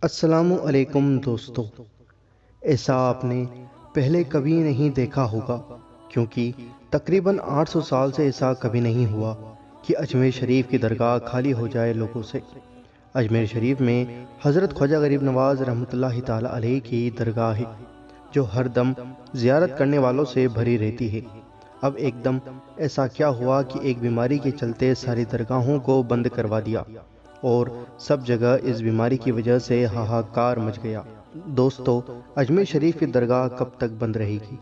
السلام علیکم دوستو، ایسا آپ نے پہلے کبھی نہیں دیکھا ہوگا، کیونکہ تقریباً 800 سال سے ایسا کبھی نہیں ہوا کہ اجمیر شریف کی درگاہ خالی ہو جائے لوگوں سے۔ اجمیر شریف میں حضرت خواجہ غریب نواز رحمۃ اللہ تعالی علیہ کی درگاہ ہے، جو ہر دم زیارت کرنے والوں سے بھری رہتی ہے۔ اب ایک دم ایسا کیا ہوا کہ ایک بیماری کے چلتے ساری درگاہوں کو بند کروا دیا اور سب جگہ اس بیماری کی وجہ سے ہاہاکار مچ گیا۔ دوستو، اجمیر شریف کی درگاہ کب تک بند رہے گی؟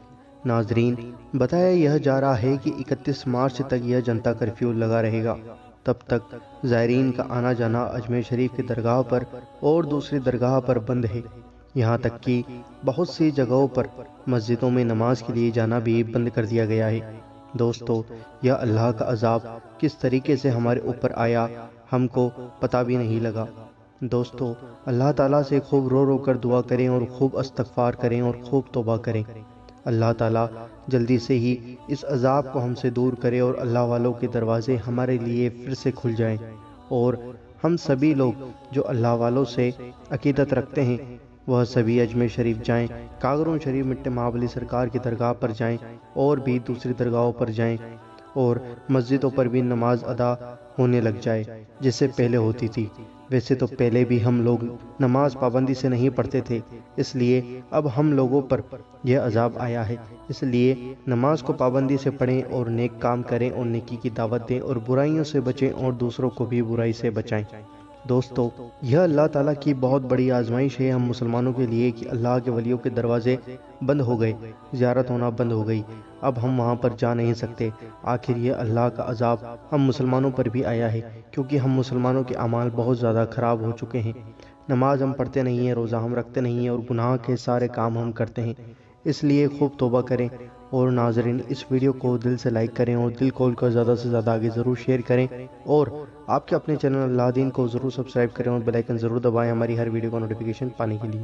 ناظرین، بتایا یہ جا رہا ہے کہ 31 مارچ تک یہ جنتا کرفیو لگا رہے گا۔ تب تک زائرین کا آنا جانا اجمیر شریف کی درگاہ پر اور دوسری درگاہ پر بند ہے۔ یہاں تک کہ بہت سی جگہوں پر مسجدوں میں نماز کے لیے جانا بھی بند کر دیا گیا ہے۔ دوستو، یہ اللہ کا عذاب کس طریقے سے ہمارے اوپر آیا، ہم کو پتہ بھی نہیں لگا۔ دوستو، اللہ تعالیٰ سے خوب رو رو کر دعا کریں اور خوب استغفار کریں اور خوب توبہ کریں۔ اللہ تعالیٰ جلدی سے ہی اس عذاب کو ہم سے دور کرے اور اللہ والوں کے دروازے ہمارے لیے پھر سے کھل جائیں، اور ہم سبھی لوگ جو اللہ والوں سے عقیدت رکھتے ہیں وہ سبھی اجمیر شریف جائیں، کاغروں شریف مٹے مہابلی سرکار کی درگاہ پر جائیں اور بھی دوسری درگاہوں پر جائیں، اور مسجدوں پر بھی نماز ادا ہونے لگ جائے جیسے پہلے ہوتی تھی۔ ویسے تو پہلے بھی ہم لوگ نماز پابندی سے نہیں پڑھتے تھے، اس لیے اب ہم لوگوں پر یہ عذاب آیا ہے۔ اس لیے نماز کو پابندی سے پڑھیں اور نیک کام کریں اور نیکی کی دعوت دیں اور برائیوں سے بچیں اور دوسروں کو بھی برائی سے بچائیں۔ دوستو، یہ اللہ تعالیٰ کی بہت بڑی آزمائش ہے ہم مسلمانوں کے لیے کہ اللہ کے ولیوں کے دروازے بند ہو گئے، زیارت ہونا بند ہو گئی، اب ہم وہاں پر جا نہیں سکتے۔ آخر یہ اللہ کا عذاب ہم مسلمانوں پر بھی آیا ہے، کیونکہ ہم مسلمانوں کے اعمال بہت زیادہ خراب ہو چکے ہیں۔ نماز ہم پڑھتے نہیں ہیں، روزہ ہم رکھتے نہیں ہیں، اور گناہ کے سارے کام ہم کرتے ہیں۔ اس لیے خوب توبہ کریں۔ اور ناظرین، اس ویڈیو کو دل سے لائک کریں اور دل کھول کر زیادہ سے زیادہ آگے ضرور شیئر کریں، اور آپ کے اپنے چینل اللہ دین کو ضرور سبسکرائب کریں اور بیل آئیکن ضرور دبائیں ہماری ہر ویڈیو کا نوٹیفیکیشن پانے کے لیے۔